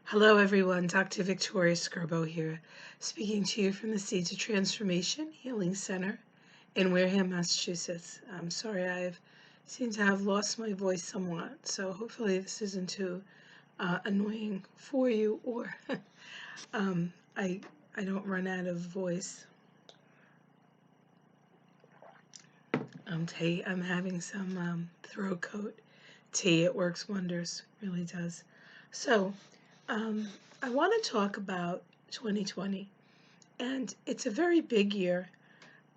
Hello, everyone. Dr. Victoria Skirbo here, speaking to you from the Seeds of Transformation Healing Center in Wareham, Massachusetts. I'm sorry, seem to have lost my voice somewhat, so hopefully this isn't too annoying for you, or um, I I don't run out of voice. I'm having some throat coat tea. It works wonders, really does. So, um, I want to talk about 2020. And it's a very big year.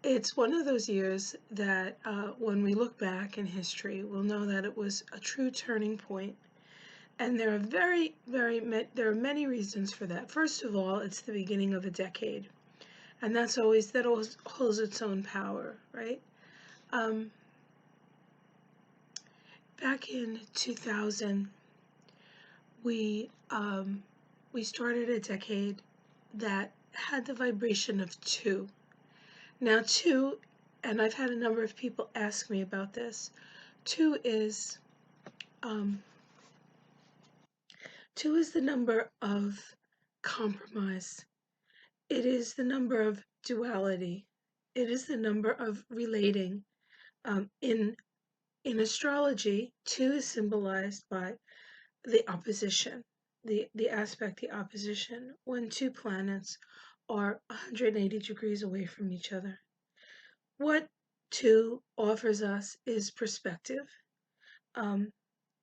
It's one of those years that when we look back in history, we'll know that it was a true turning point. And there are there are many reasons for that. First of all, it's the beginning of a decade. And that always holds its own power, right? Um, Back in 2000, we we started a decade that had the vibration of two. Now, two, and I've had a number of people ask me about this. Two is um, two is the number of compromise. It is the number of duality. It is the number of relating. In astrology, two is symbolized by the opposition, the opposition when two planets are 180 degrees away from each other. What two offers us is perspective. Um,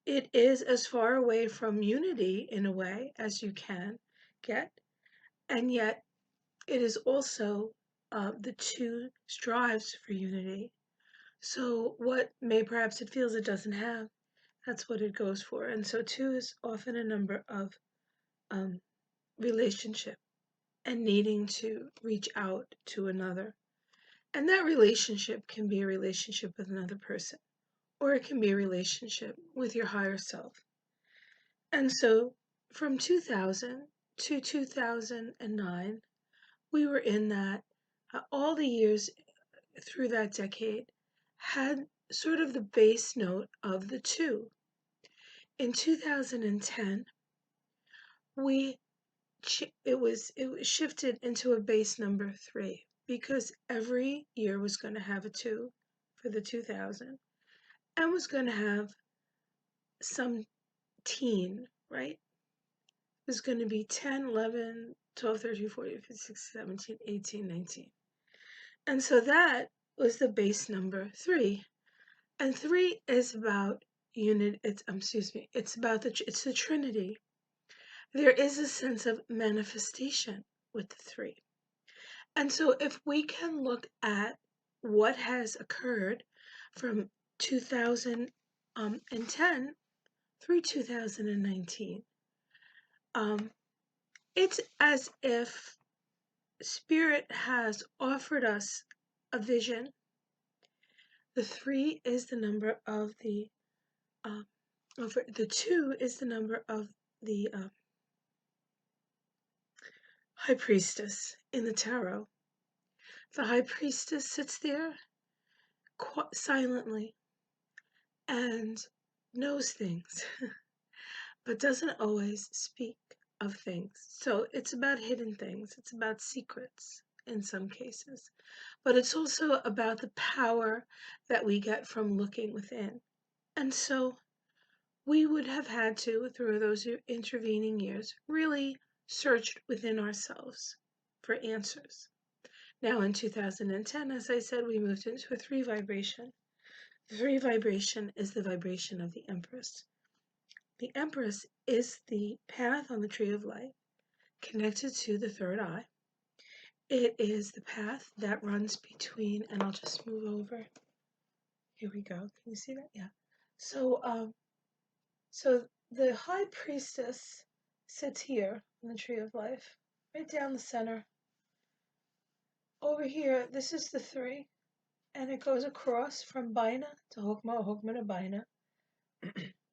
it is as far away from unity in a way as you can get, and yet it is also the two strives for unity. So what may perhaps it feels it doesn't have, that's what it goes for. And so two is often a number of um, relationship and needing to reach out to another. And that relationship can be a relationship with another person, or it can be a relationship with your higher self. And so from 2000 to 2009, we were in that. All the years through that decade had sort of the base note of the two. In 2010, we it was shifted into a base number 3 because every year was going to have a 2 for the 2000 and was going to have some teen, right? It was going to be 10, 11, 12, 13, 14, 15, 16, 17, 18, 19. And so that was the base number 3. And 3 is about unit, it's the Trinity. There is a sense of manifestation with the 3. And so if we can look at what has occurred from 2010 through 2019, it's as if Spirit has offered us a vision. The 3 is the number of the 2 is the number of the High Priestess in the Tarot. The High Priestess sits there silently and knows things, but doesn't always speak of things. So it's about hidden things, it's about secrets in some cases, but it's also about the power that we get from looking within. And so we would have had to, through those intervening years, really search within ourselves for answers. Now in 2010, as I said, we moved into a 3 vibration. The 3 vibration is the vibration of the Empress. The Empress is the path on the tree of life connected to the third eye. It is the path that runs between, and I'll just move over. Here we go. Can you see that? Yeah. So the High Priestess sits here on the tree of life, right down the center. Over here, this is the 3, and it goes across from Bina to Hokmah, Hokmah to Bina.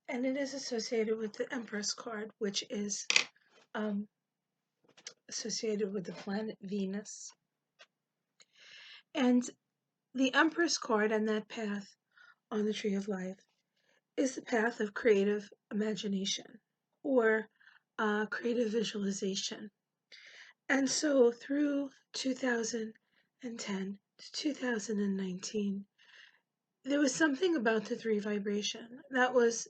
And it is associated with the Empress card, which is associated with the planet Venus. And the Empress card and that path on the tree of life is the path of creative imagination, or creative visualization. And so through 2010 to 2019, there was something about the three vibration that was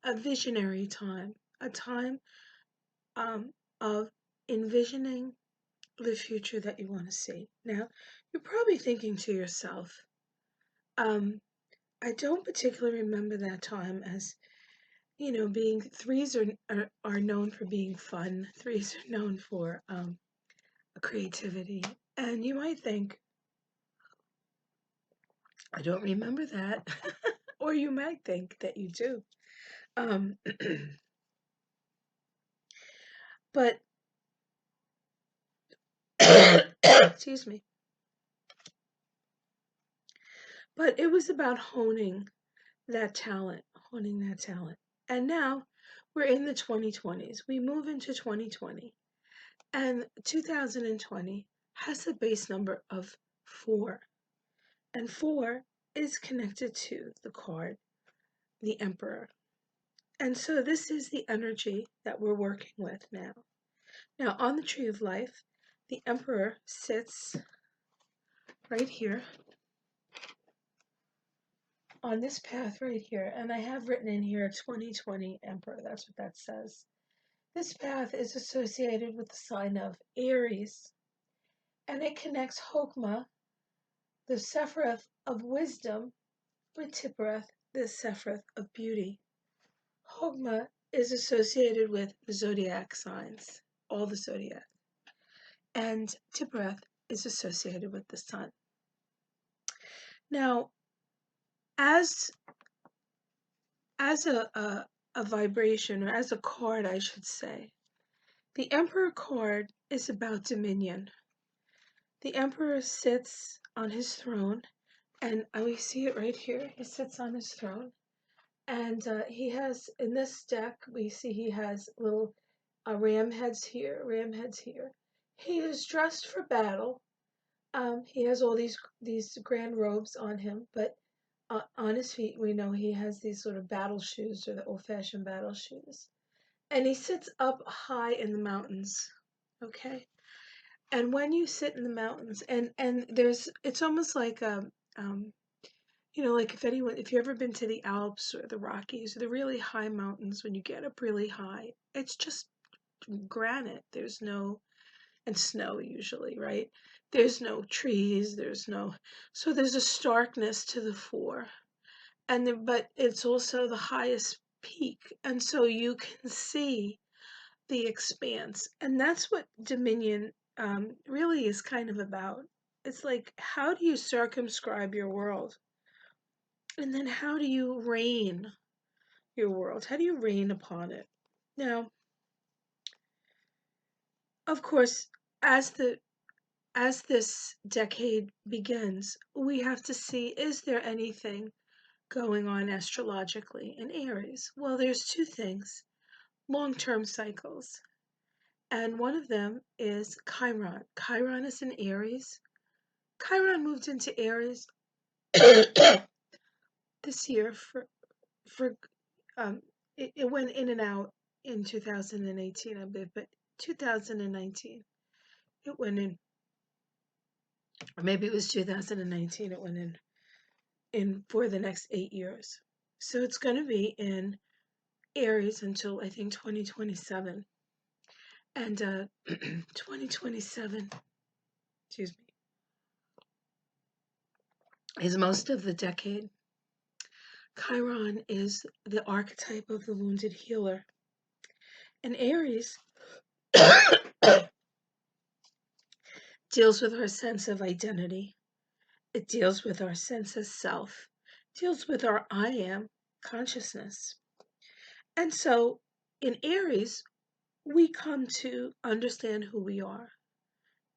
a visionary time, a time of envisioning the future that you want to see. Now, you're probably thinking to yourself, um, I don't particularly remember that time as, being threes are known for being fun. Threes are known for creativity. And you might think, I don't remember that. Or you might think that you do. Um, but, excuse me, but it was about honing that talent. And now we're in the 2020s. We move into 2020, and 2020 has a base number of 4. And 4 is connected to the card, the Emperor. And so this is the energy that we're working with now. Now, on the Tree of Life, the Emperor sits right here on this path right here. And I have written in here 2020 Emperor. That's what that says. This path is associated with the sign of Eris, and it connects Chokmah, the Sephiroth of wisdom, with Tiphareth, the Sephiroth of beauty. Chokmah is associated with the zodiac signs, all the zodiac, and Tiphareth is associated with the sun. Now, as a vibration, or as a card, I should say, the Emperor card is about dominion. The Emperor sits on his throne, and we see it right here. He sits on his throne, and he has, in this deck, we see he has little ram heads here, ram heads here. He is dressed for battle. He has all these grand robes on him, but on his feet, we know he has these sort of battle shoes, or the old-fashioned battle shoes. And he sits up high in the mountains, okay? And when you sit in the mountains, and it's almost like like if you've ever been to the Alps or the Rockies, or the really high mountains, when you get up really high, it's just granite. And snow usually, right? There's no trees, so there's a starkness to the 4. But it's also the highest peak, and so you can see the expanse. And that's what dominion really is kind of about. It's like, how do you circumscribe your world? And then how do you reign your world? How do you reign upon it? Now, of course, as this decade begins, we have to see, is there anything going on astrologically in Aries? Well, there's 2 things: long-term cycles. And one of them is Chiron. Chiron is in Aries. Chiron moved into Aries this year for it went in and out in 2018, I believe, but 2019 it went in, or maybe it was 2019 it went in for the next 8 years. So it's going to be in Aries until I think 2027. And 2027, excuse me, is most of the decade. Chiron is the archetype of the wounded healer. And Aries deals with our sense of identity. It deals with our sense of self, deals with our I am consciousness. And so in Aries, we come to understand who we are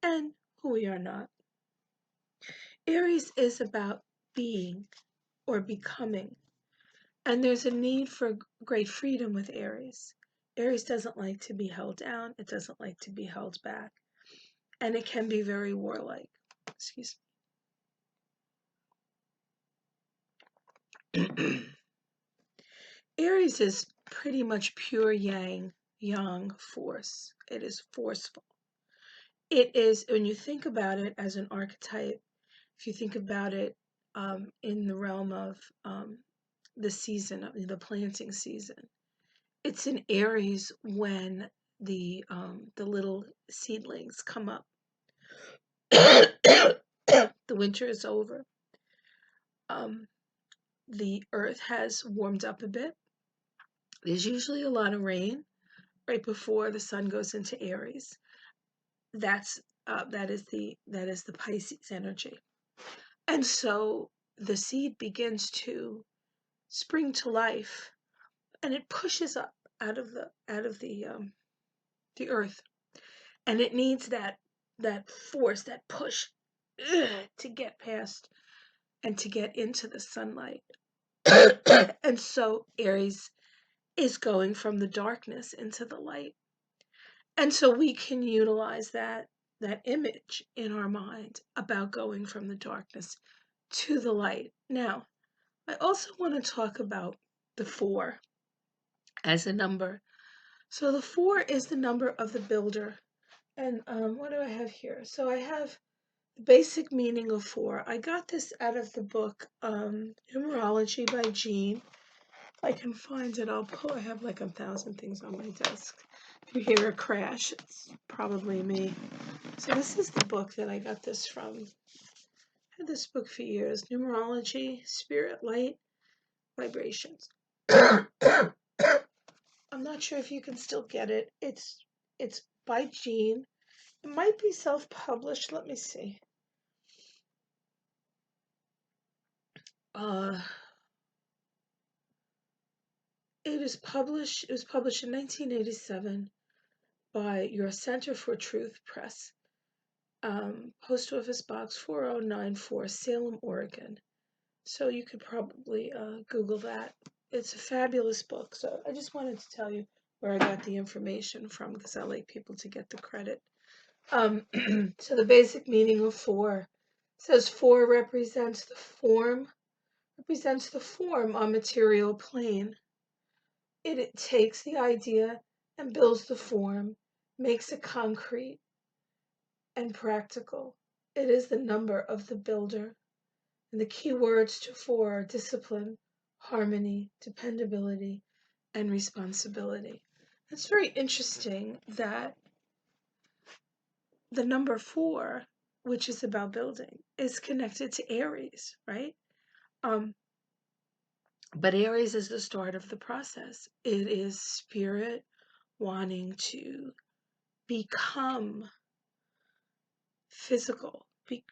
and who we are not. Aries is about being or becoming. And there's a need for great freedom with Aries. Aries doesn't like to be held down. It doesn't like to be held back. And it can be very warlike. Excuse me. Aries is pretty much pure yang. yang force. It is forceful. It is, when you think about it as an archetype, if you think about it in the realm of the season, the planting season, it's in Aries when the little seedlings come up. The winter is over. The earth has warmed up a bit. There's usually a lot of rain right before the sun goes into Aries. That is the Pisces energy, and so the seed begins to spring to life, and it pushes up out of the earth, and it needs that force, that push, to get past and to get into the sunlight. And so Aries is going from the darkness into the light. And so we can utilize that image in our mind about going from the darkness to the light. Now, I also want to talk about the 4 as a number. So the 4 is the number of the builder. And what do I have here? So I have the basic meaning of 4. I got this out of the book Numerology by Jean. If I can find it, I'll pull. I have like 1,000 things on my desk. If you hear a crash, it's probably me. So this is the book that I got this from. I had this book for years. Numerology, Spirit, Light, Vibrations. I'm not sure if you can still get it. It's by Jean. It might be self-published. Let me see. It was published in 1987 by Your Center for Truth Press. Post Office Box 4094, Salem, Oregon. So you could probably Google that. It's a fabulous book. So I just wanted to tell you where I got the information from, because I like people to get the credit. So the basic meaning of 4 says 4 represents the form on material plane. It takes the idea and builds the form, makes it concrete and practical. It is the number of the builder. And the key words to 4 are discipline, harmony, dependability, and responsibility. It's very interesting that the number 4, which is about building, is connected to Aries, right? But Aries is the start of the process. It is spirit wanting to become physical,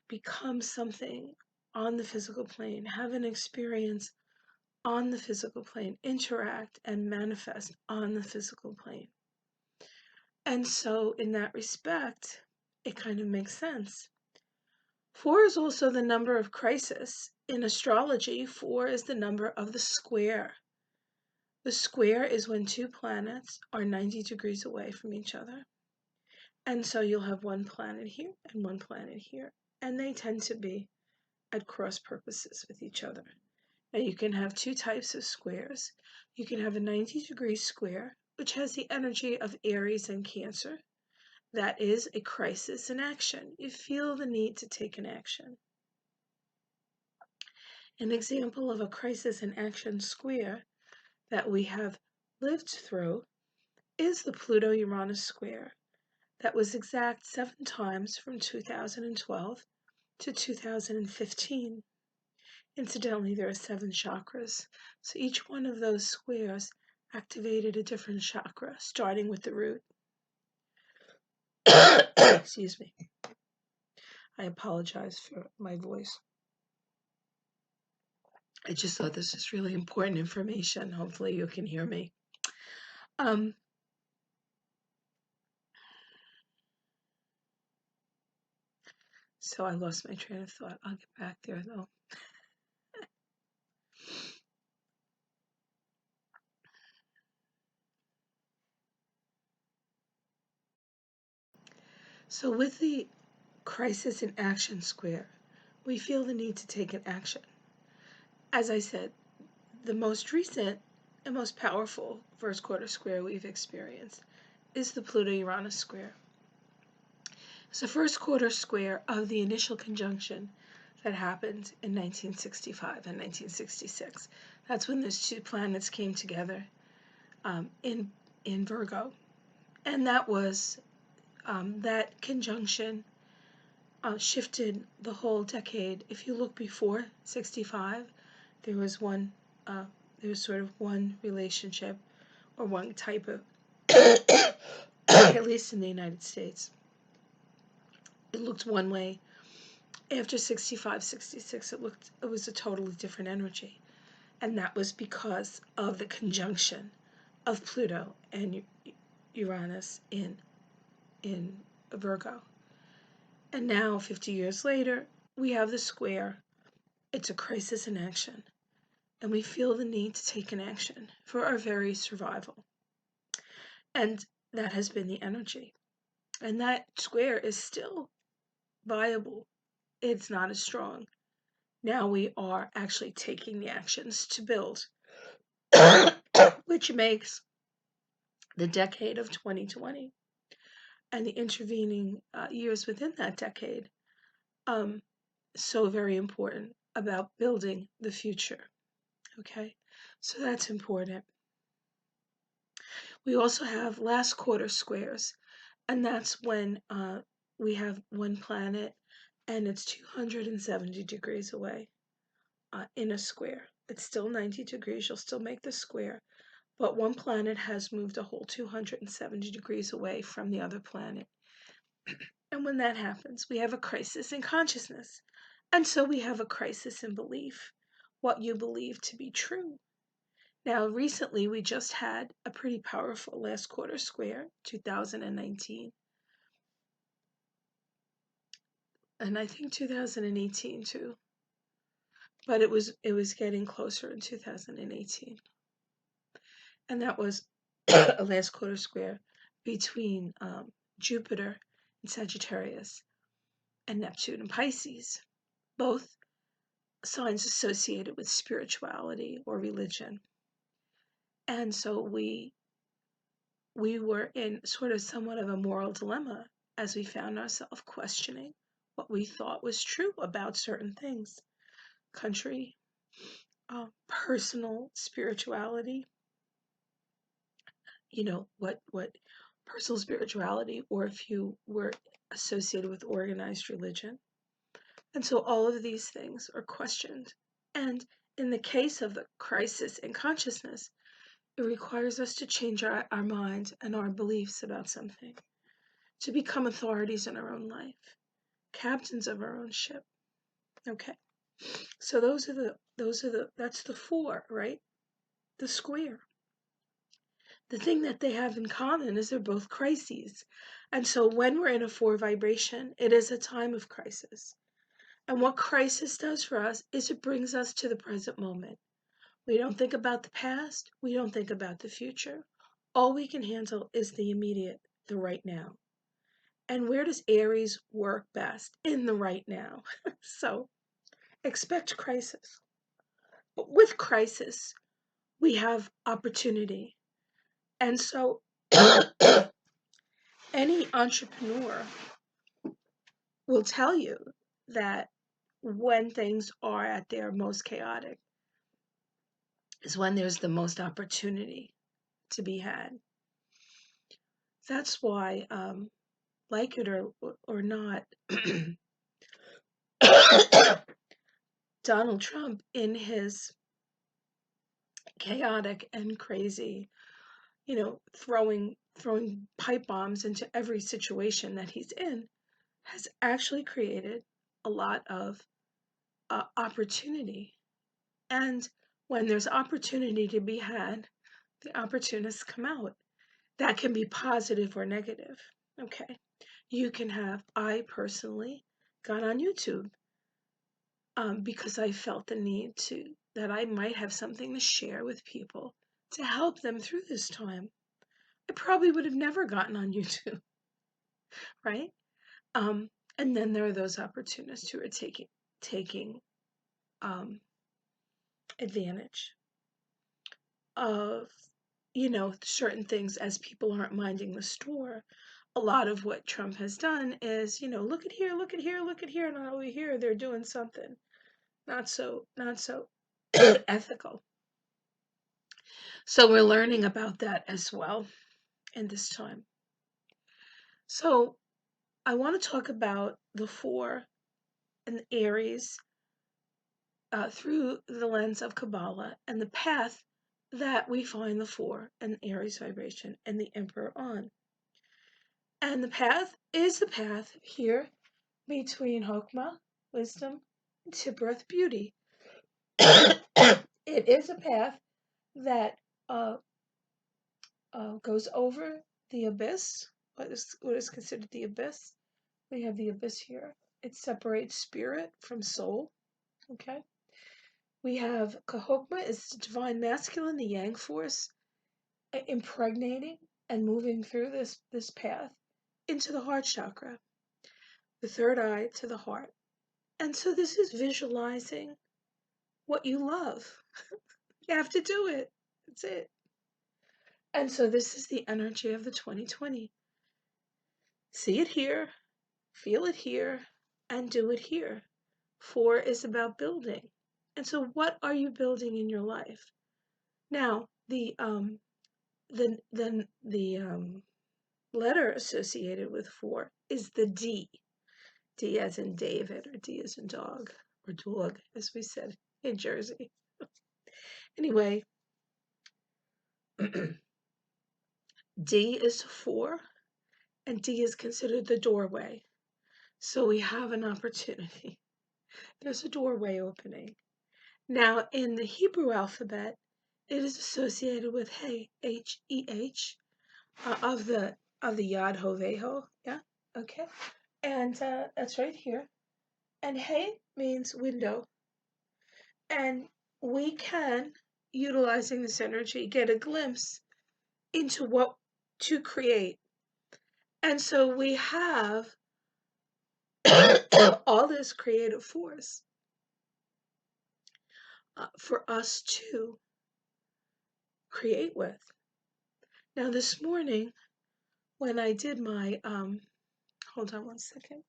become something on the physical plane, have an experience on the physical plane, interact and manifest on the physical plane. And so in that respect, it kind of makes sense. 4 is also the number of crisis. In astrology, 4 is the number of the square. The square is when 2 planets are 90 degrees away from each other. And so you'll have one planet here and one planet here. And they tend to be at cross purposes with each other. Now you can have 2 types of squares. You can have a 90-degree square, which has the energy of Aries and Cancer. That is a crisis in action. You feel the need to take an action. An example of a crisis in action square that we have lived through is the Pluto-Uranus square. That was exact 7 times from 2012 to 2015. Incidentally, there are 7 chakras, so each one of those squares activated a different chakra, starting with the root. Excuse me. I apologize for my voice. I just thought this is really important information. Hopefully you can hear me. So I lost my train of thought. I'll get back there though. So with the crisis in action square, we feel the need to take an action. As I said, the most recent and most powerful first quarter square we've experienced is the Pluto-Uranus square. It's the first quarter square of the initial conjunction that happened in 1965 and 1966. That's when those two planets came together in Virgo, and that was that conjunction shifted the whole decade. If you look before 65, there was sort of one relationship or one type of, at least in the United States, it looked one way. After 65, 66, it was a totally different energy. And that was because of the conjunction of Pluto and Uranus in Virgo. And now, 50 years later, we have the square. It's a crisis in action. And we feel the need to take an action for our very survival. And that has been the energy. And that square is still viable. It's not as strong. Now we are actually taking the actions to build, which makes the decade of 2020 and the intervening years within that decade so very important about building the future. Okay, so that's important. We also have last quarter squares, and that's when we have one planet and it's 270 degrees away in a square. It's still 90 degrees, you'll still make the square, but one planet has moved a whole 270 degrees away from the other planet. And when that happens, we have a crisis in consciousness. And so we have a crisis in belief, what you believe to be true. Now, recently, we just had a pretty powerful last quarter square, 2019. And I think 2018 too. But it was getting closer in 2018. And that was a last quarter square between Jupiter in Sagittarius and Neptune in Pisces, both signs associated with spirituality or religion. And so we were in sort of somewhat of a moral dilemma as we found ourselves questioning what we thought was true about certain things, country, personal spirituality, what personal spirituality, or if you were associated with organized religion. And so all of these things are questioned. And in the case of the crisis in consciousness, it requires us to change our minds and our beliefs about something, to become authorities in our own life, captains of our own ship. Okay. So that's the four, right? The square. The thing that they have in common is they're both crises. And so when we're in a four vibration, it is a time of crisis. And what crisis does for us is it brings us to the present moment. We don't think about the past. We don't think about the future. All we can handle is the immediate, the right now. And where does Eris work best? In the right now. So expect crisis. But with crisis, we have opportunity. And so any entrepreneur will tell you that when things are at their most chaotic is when there's the most opportunity to be had. That's why, like it or not, Donald Trump, in his chaotic and crazy, throwing pipe bombs into every situation that he's in, has actually created a lot of opportunity. And when there's opportunity to be had, the opportunists come out. That can be positive or negative. Okay. I personally got on YouTube because I felt the need that I might have something to share with people to help them through this time. I probably would have never gotten on YouTube, right? And then there are those opportunists who are taking advantage of certain things as people aren't minding the store. A lot of what Trump has done is, look at here, look at here, look at here, not over here. They're doing something not so ethical. So we're learning about that as well in this time. So I want to talk about the four and Aries through the lens of Kabbalah and the path that we find the four and Aries vibration and the Emperor on. And the path is the path here between Hokmah, wisdom, to birth beauty. It is a path that uh, goes over the abyss. What is considered the abyss? We have the abyss here. It separates spirit from soul. Okay. We have Kahokma is the divine masculine, the yang force, impregnating and moving through this path into the heart chakra, the third eye to the heart. And so this is visualizing what you love. You have to do it. That's it. And so this is the energy of the 2020. See it here, feel it here, and do it here. 4 is about building. And so what are you building in your life? Now, the letter associated with 4 is the D. D as in David, or D as in dog, or dog, as we said in Jersey. Anyway, D is 4, and D is considered the doorway. So we have an opportunity. There's a doorway opening. Now, in the Hebrew alphabet, it is associated with Hey, H-E-H, of the Yad Hoveho. Yeah, okay. And that's right here. And Hey means window. And we can, utilizing this energy, get a glimpse into what to create. And so we have all this creative force for us to create with. Now, this morning, when I did my, hold on one second.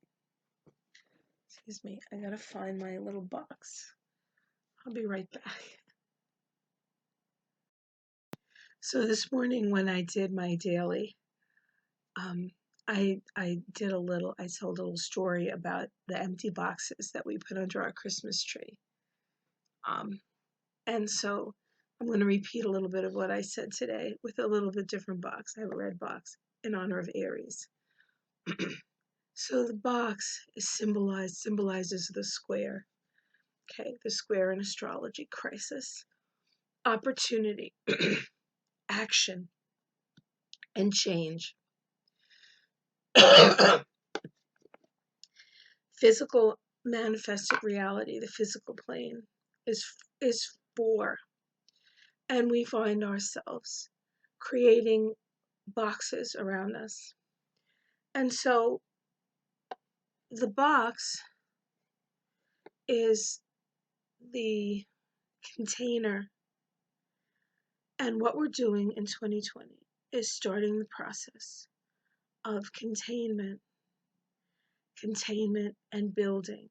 Excuse me, I gotta find my little box. I'll be right back. So this morning when I did my daily, I told a little story about the empty boxes that we put under our Christmas tree. And so I'm going to repeat a little bit of what I said today with a little bit different box. I have a red box in honor of Eris. So the box is symbolizes the square. Okay, the square in astrology: crisis, opportunity, action, and change. Physical manifested reality, the physical plane, is 4, and we find ourselves creating boxes around us. And so the box is the container, and what we're doing in 2020 is starting the process of containment and building.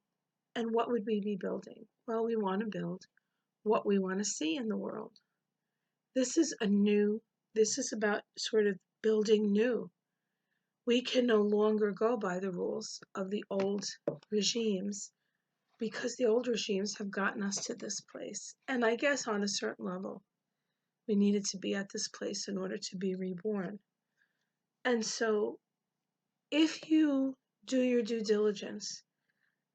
And what would we be building? Well, we want to build what we want to see in the world. This is about sort of building new. We can no longer go by the rules of the old regimes, because the old regimes have gotten us to this place. And I guess on a certain level, we needed to be at this place in order to be reborn. And so if you do your due diligence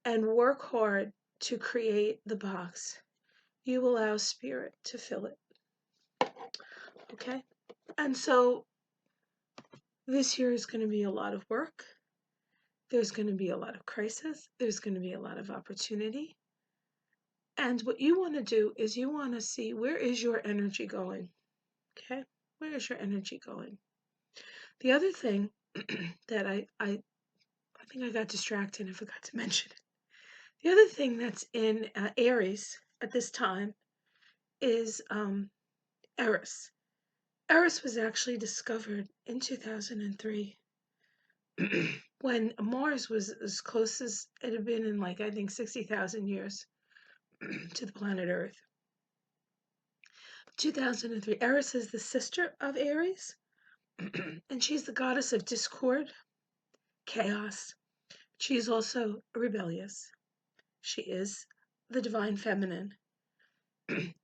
and work hard to create the box, you allow spirit to fill it. Okay? And so this year is going to be a lot of work. There's going to be a lot of crisis. There's going to be a lot of opportunity. And what you want to do is you want to see, where is your energy going? Okay? Where is your energy going? The other thing that I think I got distracted and forgot to mention it. The other thing that's in Aries at this time is Eris. Eris was actually discovered in 2003 when Mars was as close as it had been in, like, I think 60,000 years to the planet Earth. 2003. Eris is the sister of Aries, and she's the goddess of discord, chaos. She is also rebellious. She is the divine feminine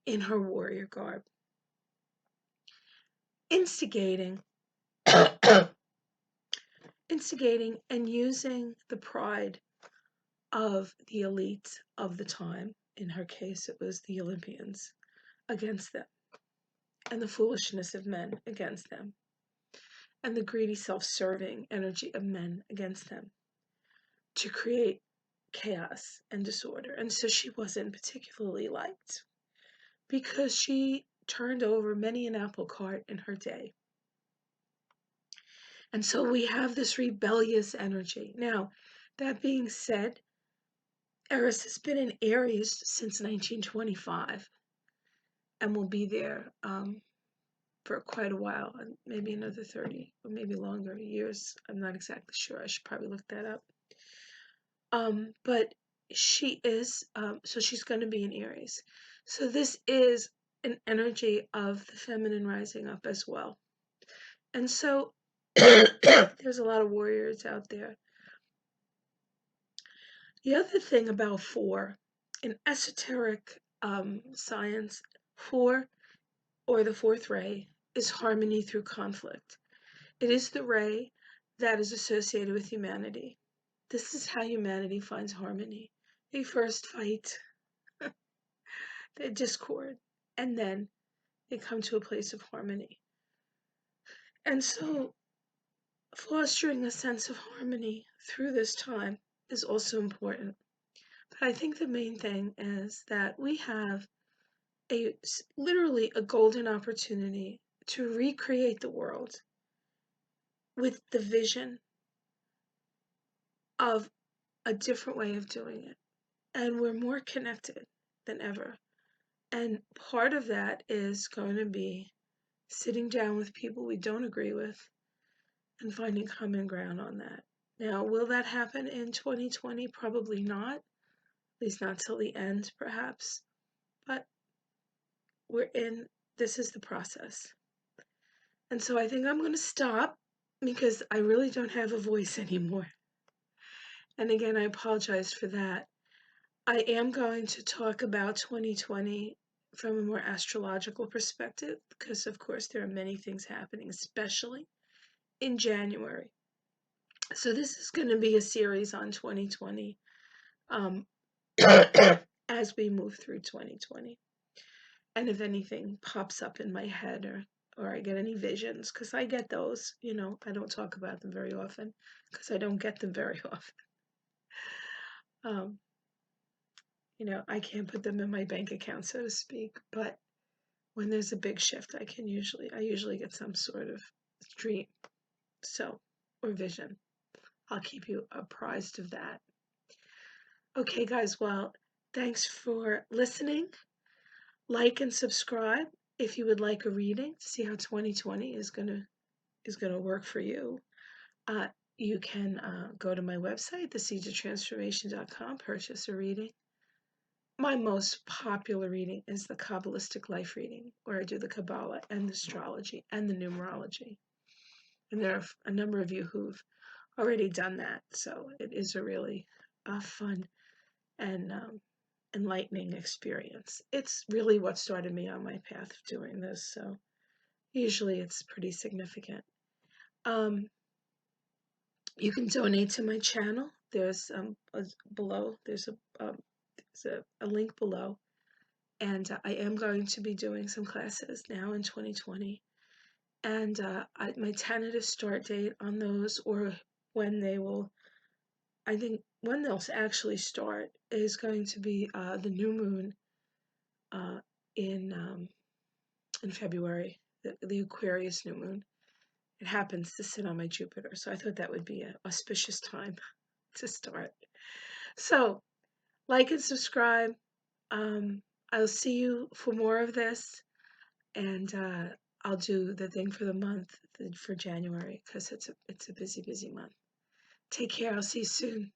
in her warrior garb, instigating, instigating and using the pride of the elite of the time. In her case, it was the Olympians against them, and the foolishness of men against them, and the greedy, self-serving energy of men against them, to create chaos and disorder. And so she wasn't particularly liked because she turned over many an apple cart in her day. And so we have this rebellious energy. Now, that being said, Eris has been in Aries since 1925 and will be there for quite a while, maybe another 30 or maybe longer years. I'm not exactly sure. I should probably look that up. But she is, so she's going to be in Aries. So this is an energy of the feminine rising up as well. And so there's a lot of warriors out there. The other thing about 4, in esoteric science, 4, or the 4th ray, is harmony through conflict. It is the ray that is associated with humanity. This is how humanity finds harmony. They first fight, they discord, and then they come to a place of harmony. And so fostering a sense of harmony through this time is also important. But I think the main thing is that we have literally a golden opportunity to recreate the world with the vision of a different way of doing it. And we're more connected than ever. And part of that is going to be sitting down with people we don't agree with and finding common ground on that. Now, will that happen in 2020? Probably not, at least not till the end, perhaps. But this is the process. And so I think I'm going to stop because I really don't have a voice anymore. And again, I apologize for that. I am going to talk about 2020 from a more astrological perspective because, of course, there are many things happening, especially in January. So this is going to be a series on 2020 as we move through 2020. And if anything pops up in my head or I get any visions, because I get those, I don't talk about them very often because I don't get them very often. I can't put them in my bank account, so to speak, but when there's a big shift, I usually get some sort of dream, or vision. I'll keep you apprised of that. Okay, guys, well, thanks for listening. Like and subscribe if you would like a reading to see how 2020 is gonna work for you. You can go to my website, theseedsoftransformation.com, purchase a reading. My most popular reading is the Kabbalistic life reading, where I do the Kabbalah and the astrology and the numerology. And there are a number of you who've already done that, so it is a really fun and enlightening experience. It's really what started me on my path of doing this, so usually it's pretty significant. You can donate to my channel. There's below. There's a link below. And I am going to be doing some classes now in 2020. And my tentative start date on those, or when they will, I think when they'll actually start, is going to be the new moon in February, the Aquarius new moon. It happens to sit on my Jupiter, so I thought that would be an auspicious time to start. So, like and subscribe. I'll see you for more of this, and I'll do the thing for the month for January because it's a busy month. Take care. I'll see you soon.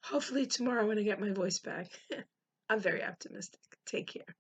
Hopefully tomorrow when I get my voice back. I'm very optimistic. Take care.